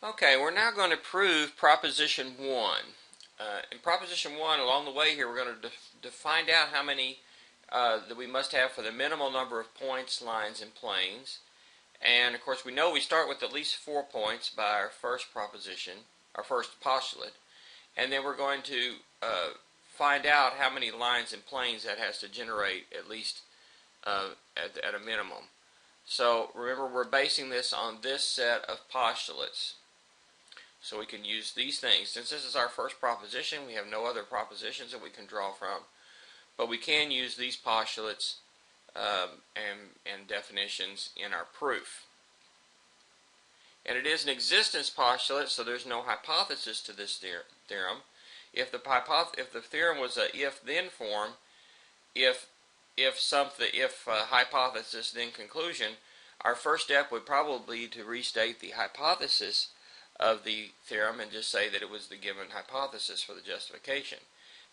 Okay, we're now going to prove Proposition 1. In Proposition 1, along the way here, we're going to find out how many that we must have for the minimal number of points, lines, and planes. And, of course, we know we start with at least 4 points by our first proposition, our first postulate. And then we're going to find out how many lines and planes that has to generate at least at a minimum. So, remember, we're basing this on this set of postulates. So we can use these things. Since this is our first proposition, we have no other propositions that we can draw from. But we can use these postulates and definitions in our proof. And it is an existence postulate, so there's no hypothesis to this theorem. If the theorem was a if-then form, if hypothesis then conclusion, our first step would probably be to restate the hypothesis of the theorem and just say that it was the given hypothesis for the justification.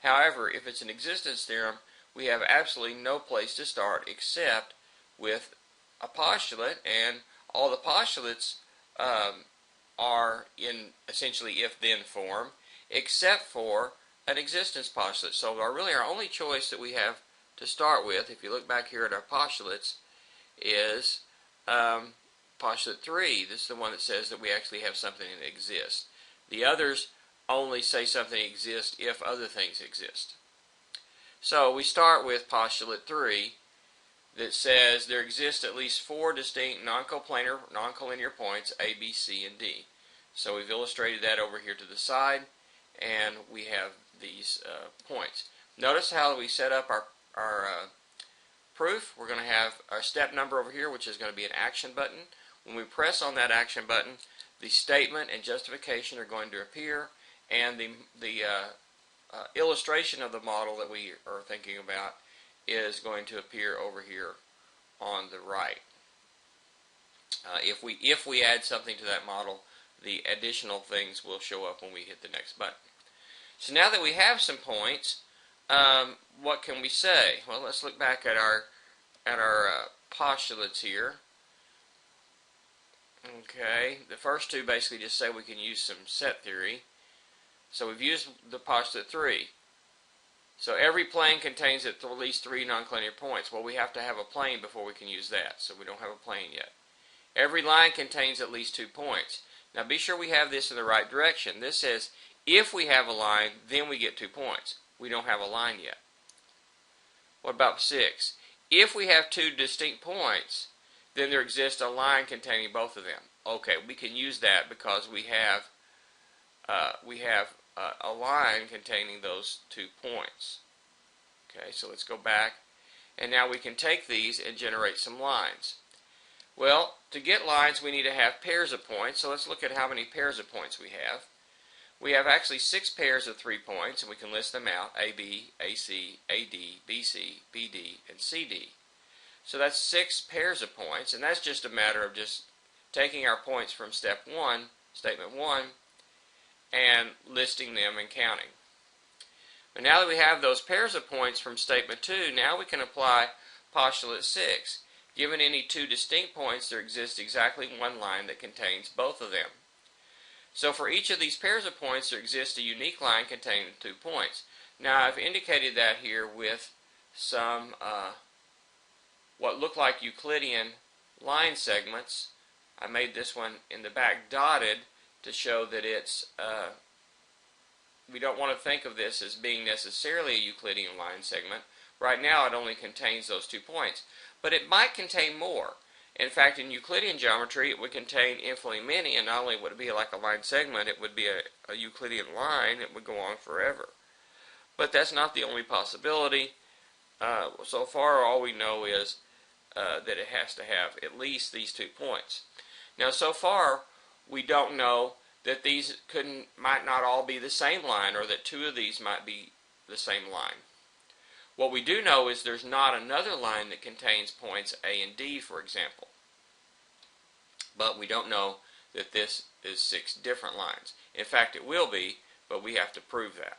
However, if it's an existence theorem, we have absolutely no place to start except with a postulate, and all the postulates are in essentially if-then form, except for an existence postulate. So our only choice that we have to start with, if you look back here at our postulates, is postulate 3. This is the one that says that we actually have something that exists. The others only say something exists if other things exist. So we start with postulate 3 that says there exist at least 4 distinct non-coplanar, non-collinear points, A, B, C, and D. So we've illustrated that over here to the side, and we have these points. Notice how we set up our proof. We're going to have our step number over here, which is going to be an action button. When we press on that action button, the statement and justification are going to appear, and the illustration of the model that we are thinking about is going to appear over here on the right. If we add something to that model, the additional things will show up when we hit the next button. So now that we have some points, what can we say? Well, let's look back at our postulates here. Okay, the first two basically just say we can use some set theory. So we've used the postulate 3. So every plane contains at least 3 non-collinear points. Well, we have to have a plane before we can use that, so we don't have a plane yet. Every line contains at least 2 points. Now be sure we have this in the right direction. This says if we have a line, then we get 2 points. We don't have a line yet. What about 6? If we have 2 distinct points, then there exists a line containing both of them. Okay, we can use that because we have a line containing those 2 points. Okay, so let's go back, and now we can take these and generate some lines. Well, to get lines, we need to have pairs of points. So let's look at how many pairs of points we have. We have actually 6 pairs of 3 points, and we can list them out: AB, AC, AD, BC, BD, and CD. So that's 6 pairs of points, and that's just a matter of just taking our points from step 1, statement 1, and listing them and counting. But now that we have those pairs of points from statement 2, now we can apply postulate 6. Given any 2 distinct points, there exists exactly 1 line that contains both of them. So for each of these pairs of points, there exists a unique line containing 2 points. Now I've indicated that here with some what look like Euclidean line segments. I made this one in the back dotted to show that it's we don't want to think of this as being necessarily a Euclidean line segment. Right now it only contains those 2 points, but it might contain more. In fact, in Euclidean geometry, it would contain infinitely many, and not only would it be like a line segment, it would be a Euclidean line that would go on forever. But that's not the only possibility. So far, all we know is that it has to have at least these 2 points. Now, so far, we don't know that these might not all be the same line, or that 2 of these might be the same line. What we do know is there's not another line that contains points A and D, for example. But we don't know that this is 6 different lines. In fact, it will be, but we have to prove that.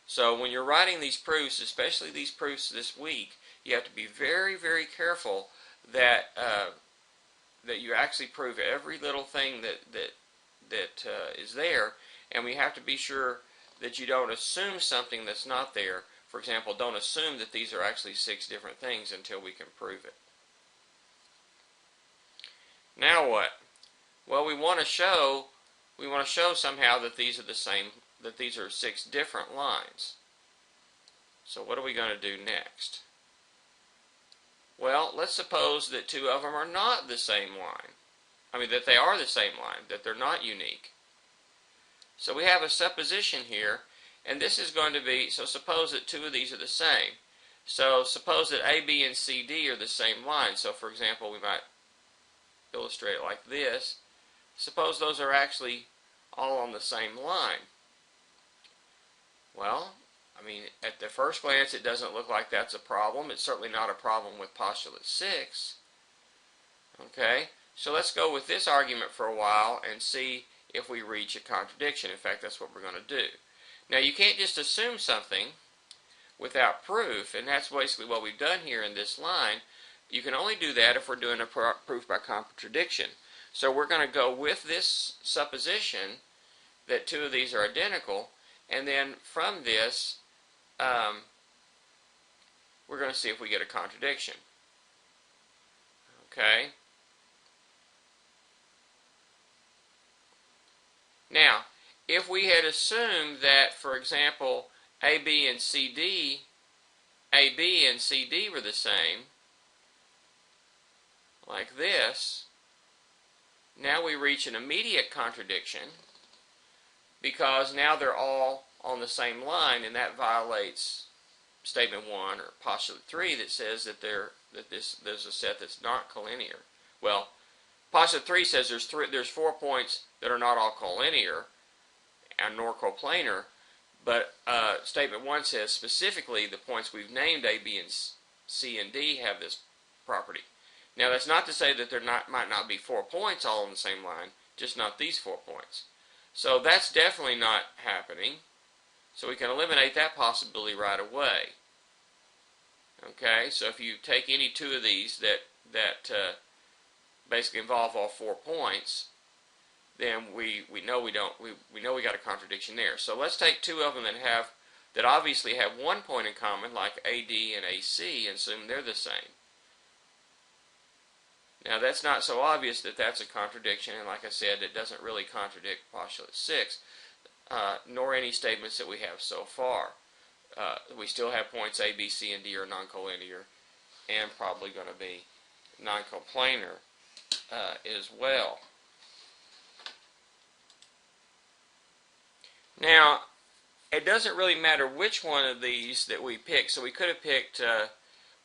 So when you're writing these proofs, especially these proofs this week, you have to be very, very careful that that you actually prove every little thing that is there, and we have to be sure that you don't assume something that's not there. For example, don't assume that these are actually 6 different things until we can prove it. Now what? Well, we want to show somehow that these are the same, that these are 6 different lines. So what are we going to do next? Well, let's suppose that 2 of them are not the same line. I mean, that they are the same line, that they're not unique. So we have a supposition here, and this is going to be, so suppose that 2 of these are the same. So suppose that A, B, and C, D are the same line. So for example, we might illustrate it like this. Suppose those are actually all on the same line. Well, I mean, at the first glance, it doesn't look like that's a problem. It's certainly not a problem with postulate 6. Okay, so let's go with this argument for a while and see if we reach a contradiction. In fact, that's what we're going to do. Now, you can't just assume something without proof, and that's basically what we've done here in this line. You can only do that if we're doing a proof by contradiction. So we're going to go with this supposition that 2 of these are identical, and then from this, we're going to see if we get a contradiction. Okay? Now, if we had assumed that, for example, AB and CD were the same, like this, now we reach an immediate contradiction because now they're all on the same line, and that violates statement 1 or postulate 3 that says that there's a set that's not collinear. Well, postulate 3 says there's 4 points that are not all collinear and nor coplanar, but statement 1 says specifically the points we've named A, B, and C, and D have this property. Now, that's not to say that there might not be 4 points all on the same line, just not these 4 points. So that's definitely not happening. So we can eliminate that possibility right away. Okay, so if you take any 2 of these that basically involve all 4 points, then we know we got a contradiction there. So let's take 2 of them that obviously have 1 point in common, like AD and AC, and assume they're the same. Now, that's not so obvious that that's a contradiction, and like I said, it doesn't really contradict postulate 6, nor any statements that we have so far. We still have points A, B, C, and D are non-collinear, and probably going to be non-coplanar as well. Now, it doesn't really matter which one of these that we pick. So we could have picked,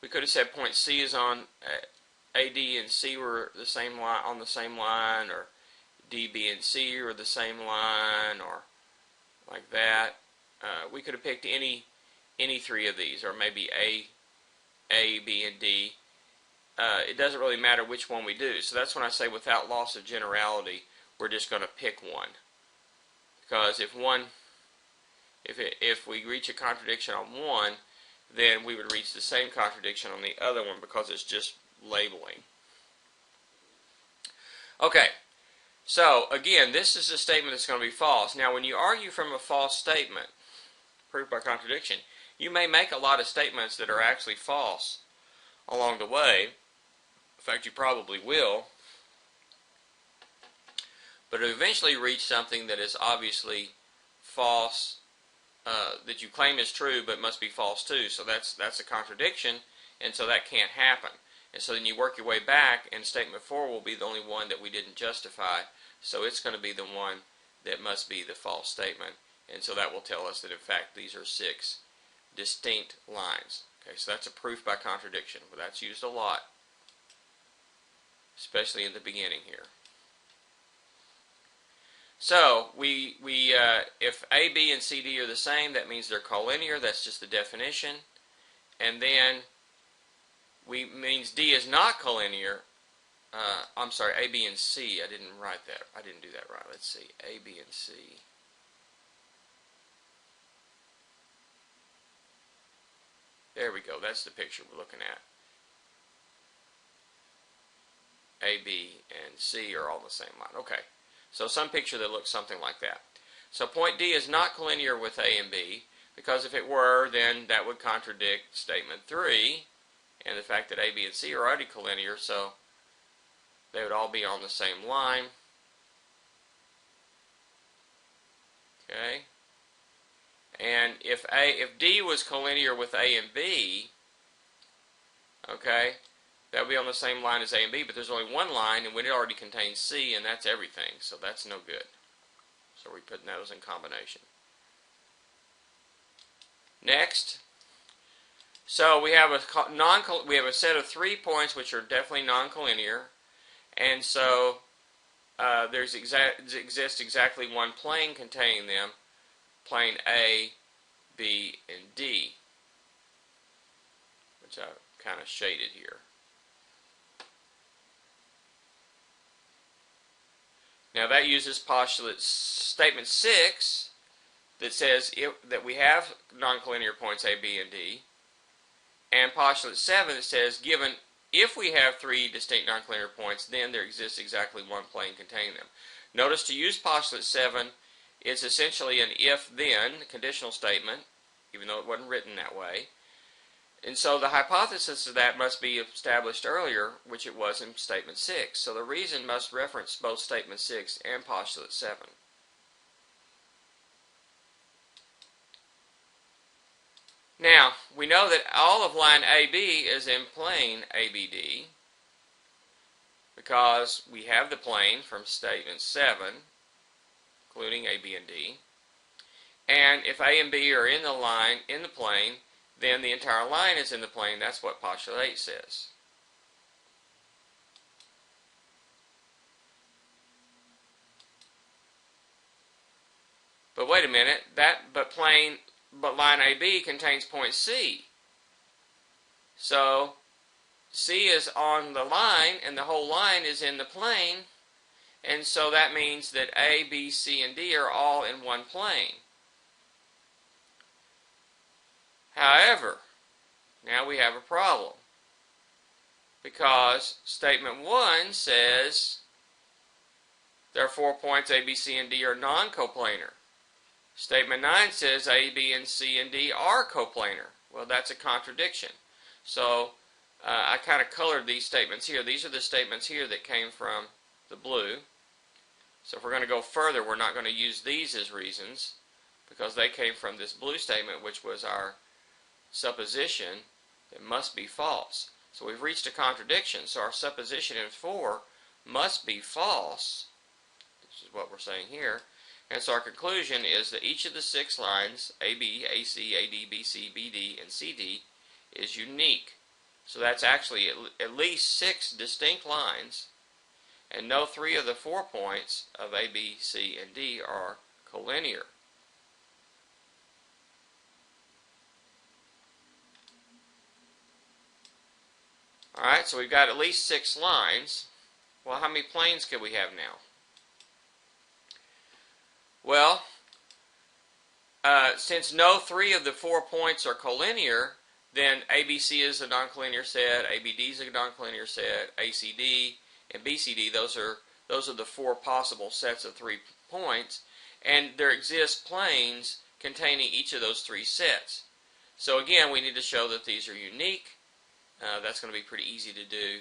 we could have said point C is on AD and C were the same line, on the same line, or D, B, and C were the same line, or like that. We could have picked any 3 of these, or maybe A, B, and D. It doesn't really matter which one we do. So that's when I say without loss of generality, we're just going to pick one. Because if we reach a contradiction on one, then we would reach the same contradiction on the other one because it's just labeling. Okay, so again, this is a statement that's going to be false. Now, when you argue from a false statement, proof by contradiction, you may make a lot of statements that are actually false along the way. In fact, you probably will. But eventually reach something that is obviously false, that you claim is true but must be false too. So that's a contradiction, and so that can't happen. And so then you work your way back, and statement 4 will be the only one that we didn't justify. So it's going to be the one that must be the false statement. And so that will tell us that in fact these are 6 distinct lines. Okay, so that's a proof by contradiction. But that's used a lot, especially in the beginning here. So if A, B, and C, D are the same, that means they're collinear. That's just the definition. And then means D is not collinear. I'm sorry, A, B, and C. I didn't write that. I didn't do that right. Let's see. A, B, and C. There we go. That's the picture we're looking at. A, B, and C are all the same line. Okay. So some picture that looks something like that. So point D is not collinear with A and B, because if it were, then that would contradict statement 3 and the fact that A, B, and C are already collinear, so they would all be on the same line. Okay. And if D was collinear with A and B, okay, that would be on the same line as A and B, but there's only one line, and it already contains C, and that's everything, so that's no good. So we're putting those in combination. Next, so we have a set of 3 points which are definitely non-collinear, and so exists exactly one plane containing them, plane A, B, and D, which I've kind of shaded here. Now that uses postulate statement 6 that says that we have non-collinear points A, B, and D, and postulate 7 that says given if we have 3 distinct non-collinear points, then there exists exactly one plane containing them. Notice to use postulate 7, it's essentially an if-then conditional statement, even though it wasn't written that way. And so the hypothesis of that must be established earlier, which it was in statement 6. So the reason must reference both statement 6 and postulate 7. Now, we know that all of line AB is in plane ABD because we have the plane from statement 7, including A, B, and D. And if A and B are in the plane, then the entire line is in the plane. That's what postulate 8 says. But wait a minute, but line AB contains point C. So C is on the line, and the whole line is in the plane, and so that means that A, B, C, and D are all in one plane. However, now we have a problem, because statement 1 says there are 4 points A, B, C, and D are non-coplanar. Statement 9 says A, B, and C, and D are coplanar. Well, that's a contradiction. So I kind of colored these statements here. These are the statements here that came from the blue. So if we're going to go further, we're not going to use these as reasons, because they came from this blue statement, which was our supposition that must be false. So we've reached a contradiction, so our supposition in 4 must be false. This is what we're saying here. And so our conclusion is that each of the 6 lines, AB, AC, AD, BC, BD, and CD, is unique. So that's actually at least 6 distinct lines, and no 3 of the 4 points of A, B, C, and D are collinear. Alright, so we've got at least 6 lines. Well, how many planes could we have now? Well, since no 3 of the 4 points are collinear, then ABC is a non-collinear set, ABD is a non-collinear set, ACD and BCD, those are the 4 possible sets of 3 points, and there exist planes containing each of those 3 sets. So again, we need to show that these are unique. That's going to be pretty easy to do.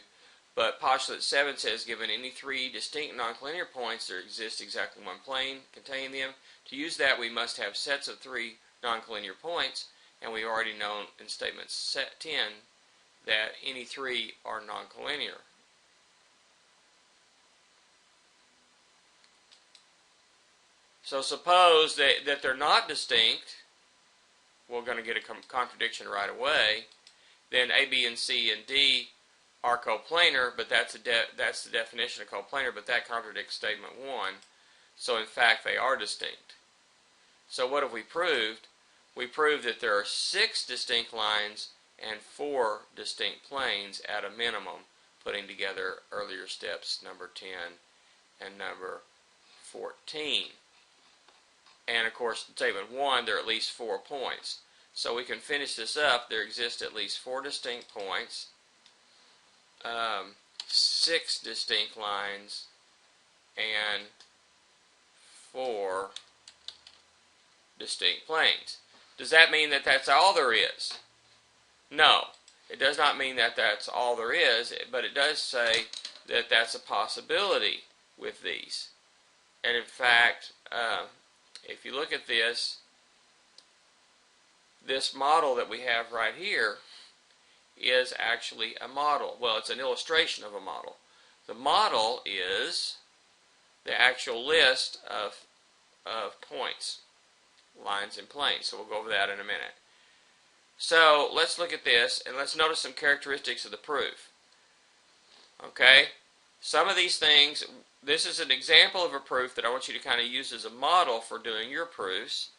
But postulate 7 says given any 3 distinct non-collinear points, there exists exactly one plane containing them. To use that, we must have sets of 3 non-collinear points, and we already know in statement 10 that any 3 are non-collinear. So suppose that they're not distinct. We're going to get a contradiction right away. Then A, B, and C, and D are coplanar, but that's the definition of coplanar, but that contradicts statement 1. So in fact, they are distinct. So what have we proved? We proved that there are 6 distinct lines and 4 distinct planes at a minimum, putting together earlier steps number 10 and number 14. And of course, in statement 1, there are at least 4 points. So we can finish this up. There exist at least 4 distinct points, 6 distinct lines, and 4 distinct planes. Does that mean that that's all there is? No, it does not mean that that's all there is, but it does say that that's a possibility with these. And in fact, if you look at this model that we have right here is actually a model. Well, it's an illustration of a model. The model is the actual list of points, lines, and planes. So we'll go over that in a minute. So let's look at this and let's notice some characteristics of the proof. Okay? Some of these things, this is an example of a proof that I want you to kind of use as a model for doing your proofs.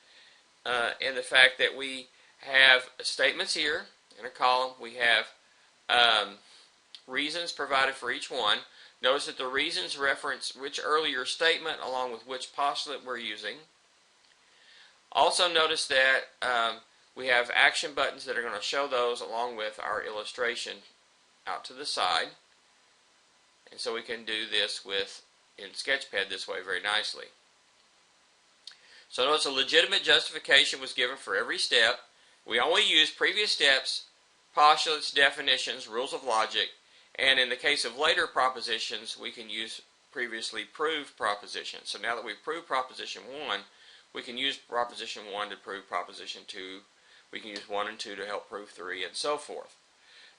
And the fact that we have statements here in a column. We have reasons provided for each one. Notice that the reasons reference which earlier statement along with which postulate we're using. Also notice that we have action buttons that are going to show those along with our illustration out to the side. And so we can do this in Sketchpad this way very nicely. So notice a legitimate justification was given for every step. We only use previous steps, postulates, definitions, rules of logic, and in the case of later propositions, we can use previously proved propositions. So now that we've proved proposition 1, we can use proposition 1 to prove proposition 2. We can use 1 and 2 to help prove 3, and so forth.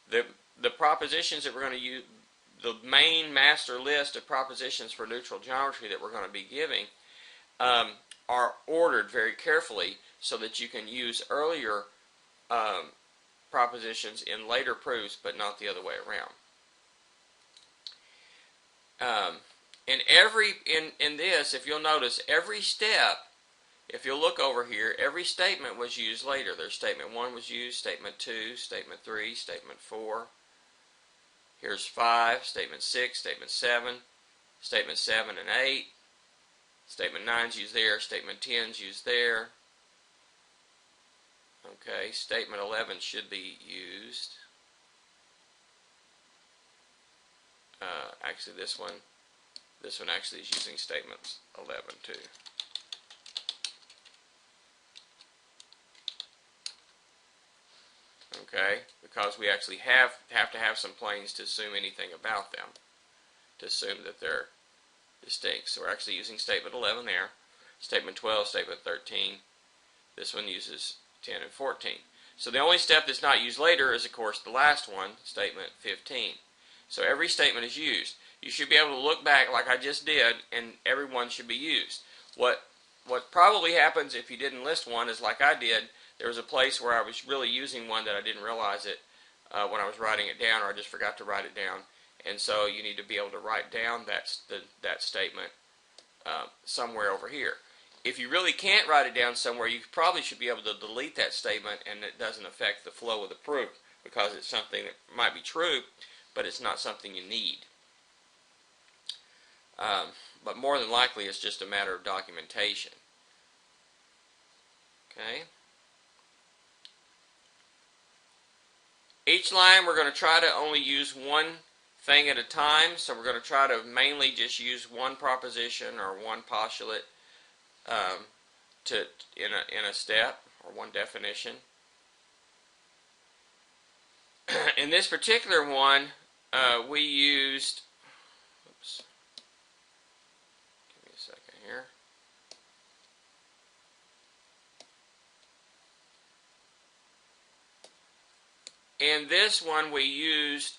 The propositions that we're going to use, the main master list of propositions for neutral geometry that we're going to be giving are ordered very carefully so that you can use earlier propositions in later proofs, but not the other way around. In this, if you'll notice, every step, if you'll look over here, every statement was used later. There's statement 1 was used, statement 2, statement 3, statement 4. Here's 5, statement 6, statement 7, statement 7 and 8. Statement 9 is used there, statement 10 is used there. Okay, statement 11 should be used. Actually, this one actually is using statements 11 too. Okay, because we actually have to have some planes to assume anything about them, to assume that they're distinct. So we're actually using statement 11 there, statement 12, statement 13. This one uses 10 and 14. So the only step that's not used later is, of course, the last one, statement 15. So every statement is used. You should be able to look back like I just did, and every one should be used. What probably happens if you didn't list one is like I did. There was a place where I was really using one that I didn't realize it when I was writing it down, or I just forgot to write it down. And so you need to be able to write down that statement somewhere over here. If you really can't write it down somewhere, you probably should be able to delete that statement, and it doesn't affect the flow of the proof because it's something that might be true, but it's not something you need. But more than likely, it's just a matter of documentation. Okay. Each line we're going to try to only use one thing at a time, so we're going to try to mainly just use one proposition or one postulate in a step, or one definition. In this particular one, we used, oops, give me a second here. In this one, we used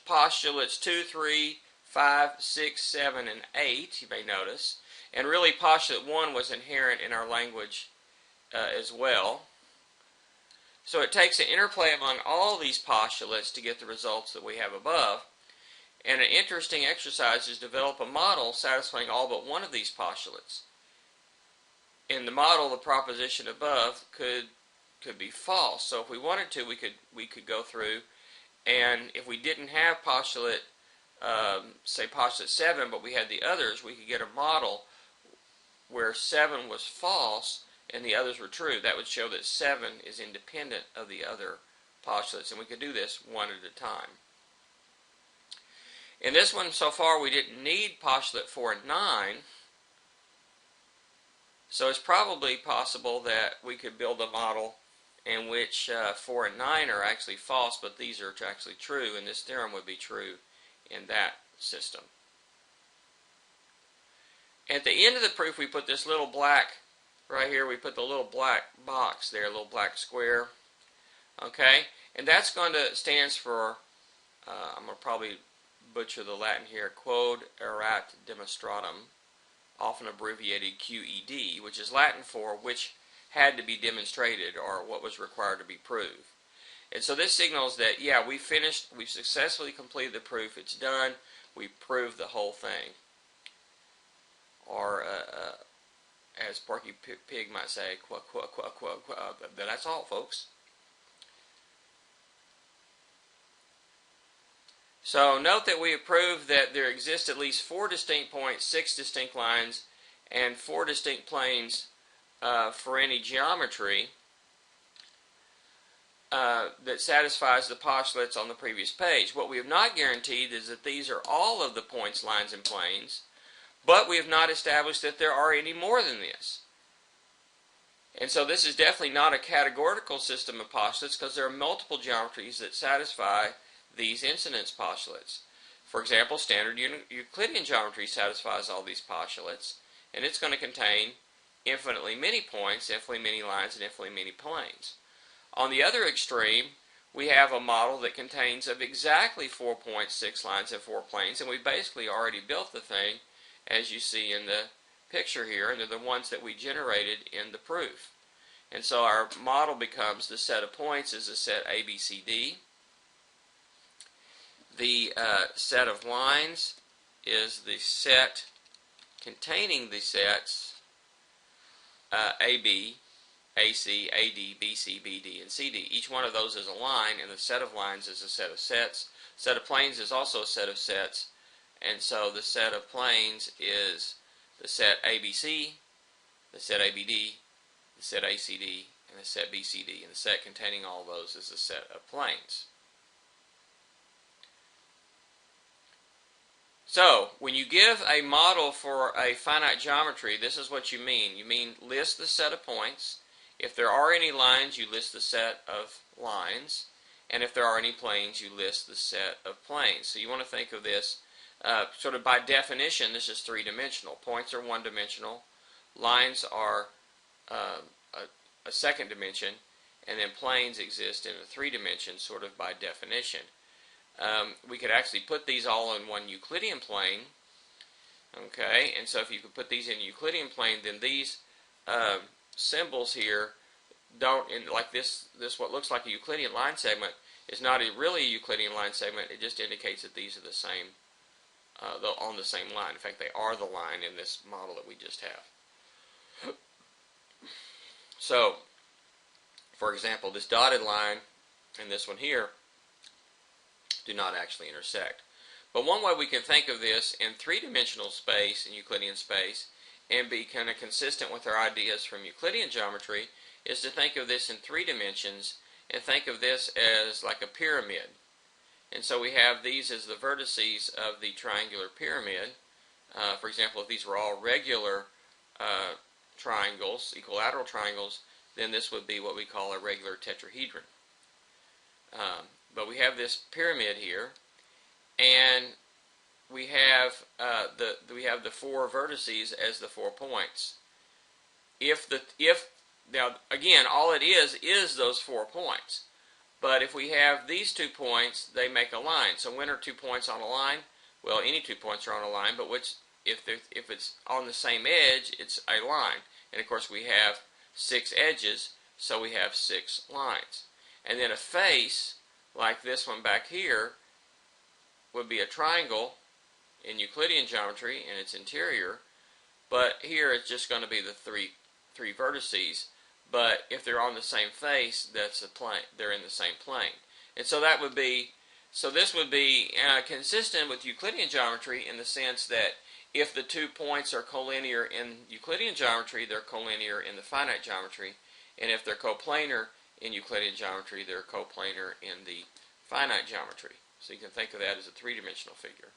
postulates 2, 3, 5, 6, 7, and 8, you may notice. And really, postulate 1 was inherent in our language as well. So it takes an interplay among all these postulates to get the results that we have above. And an interesting exercise is to develop a model satisfying all but one of these postulates. In the model, the proposition above could be false. So if we wanted to, we could go through, and if we didn't have postulate, say postulate 7, but we had the others, we could get a model where 7 was false and the others were true. That would show that 7 is independent of the other postulates, and we could do this one at a time. In this one, so far, we didn't need postulate 4 and 9, So it's probably possible that we could build a model in which 4 and 9 are actually false, but these are actually true, and this theorem would be true in that system. At the end of the proof, we put this little black, right here, we put the little black box there, a little black square. Okay, and that's going to stands for, I'm going to probably butcher the Latin here, quod erat demonstratum, often abbreviated QED, which is Latin for which had to be demonstrated, or what was required to be proved. And so this signals that, yeah, we've successfully completed the proof, it's done, we proved the whole thing. Or, as Porky Pig might say, that's all, folks. So note that we have proved that there exist at least 4 distinct points, 6 distinct lines, and 4 distinct planes for any geometry that satisfies the postulates on the previous page. What we have not guaranteed is that these are all of the points, lines, and planes, but we have not established that there are any more than this. And so this is definitely not a categorical system of postulates, because there are multiple geometries that satisfy these incidence postulates. For example, standard Euclidean geometry satisfies all these postulates, and it's going to contain infinitely many points, infinitely many lines, and infinitely many planes. On the other extreme, we have a model that contains of exactly 4 points, 6 lines, and 4 planes, and we basically already built the thing, as you see in the picture here, and they're the ones that we generated in the proof. And so our model becomes the set of points is the set A, B, C, D. The set of lines is the set containing the sets AB, AC, AD, BC, BD, and CD. Each one of those is a line, and the set of lines is a set of sets. Set of planes is also a set of sets, and so the set of planes is the set ABC, the set ABD, the set ACD, and the set BCD. And the set containing all those is the set of planes. So, when you give a model for a finite geometry, this is what you mean. You mean list the set of points. If there are any lines, you list the set of lines. And if there are any planes, you list the set of planes. So you want to think of this sort of by definition, this is three-dimensional. Points are one-dimensional. Lines are a second dimension. And then planes exist in a three dimension, sort of by definition. We could actually put these all in one Euclidean plane. Okay, and so if you could put these in a Euclidean plane, then these symbols here don't, like this what looks like a Euclidean line segment is not really a Euclidean line segment. It just indicates that these are the same, on the same line. In fact, they are the line in this model that we just have. So, for example, this dotted line and this one here do not actually intersect. But one way we can think of this in three-dimensional space, in Euclidean space, and be kind of consistent with our ideas from Euclidean geometry, is to think of this in 3 dimensions and think of this as like a pyramid. And so we have these as the vertices of the triangular pyramid. For example, if these were all regular triangles, equilateral triangles, then this would be what we call a regular tetrahedron. But we have this pyramid here, and we have the 4 vertices as the 4 points. Now again, all it is those 4 points. But if we have these 2 points, they make a line. So when are 2 points on a line? Well, any 2 points are on a line, but if it's on the same edge, it's a line. And of course we have 6 edges, so we have 6 lines. And then a face, like this one back here, would be a triangle in Euclidean geometry in its interior, but here it's just going to be the three vertices. But if they're on the same face, that's a plane. They're in the same plane, and so that would be. So this would be consistent with Euclidean geometry in the sense that if the 2 points are collinear in Euclidean geometry, they're collinear in the finite geometry, and if they're coplanar in Euclidean geometry, they're coplanar in the finite geometry. So you can think of that as a 3-dimensional figure.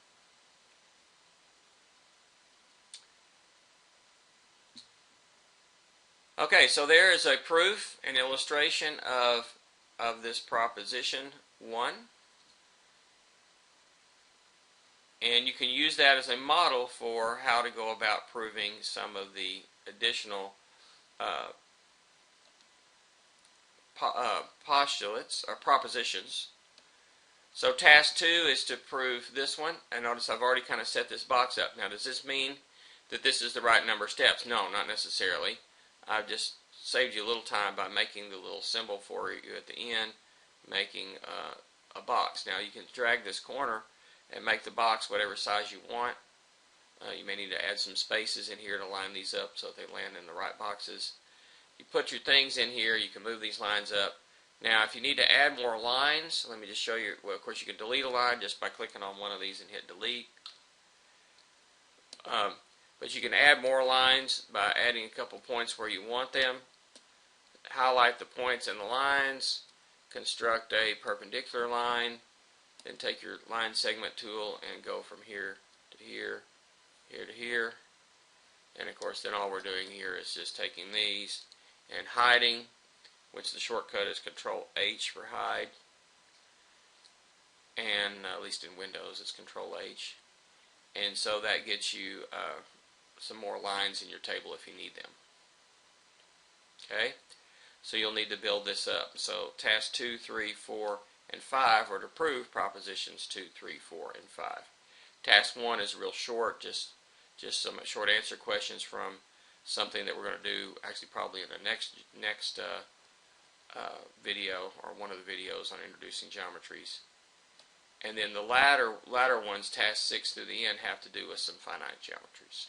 Okay, so there is a proof, an illustration of this proposition 1. And you can use that as a model for how to go about proving some of the additional postulates or propositions. So task 2 is to prove this one. And notice I've already kind of set this box up. Now, does this mean that this is the right number of steps? No, not necessarily. I've just saved you a little time by making the little symbol for you at the end, making a box. Now, you can drag this corner and make the box whatever size you want. You may need to add some spaces in here to line these up so that they land in the right boxes. You put your things in here, you can move these lines up. Now, if you need to add more lines, let me just show you. Well, of course, you can delete a line just by clicking on one of these and hit delete. But you can add more lines by adding a couple points where you want them. Highlight the points and the lines. Construct a perpendicular line. Then take your line segment tool and go from here to here, here to here. And of course, then all we're doing here is just taking these and hiding, which the shortcut is Control H for hide. And at least in Windows, it's Control H. And so that gets you some more lines in your table if you need them. Okay? So you'll need to build this up. So task 2, 3, 4, and 5 are to prove propositions 2, 3, 4, and 5. Task 1 is real short, just some short answer questions from something that we're going to do actually probably in the next video, or one of the videos on introducing geometries. And then the latter ones, task 6 through the end, have to do with some finite geometries.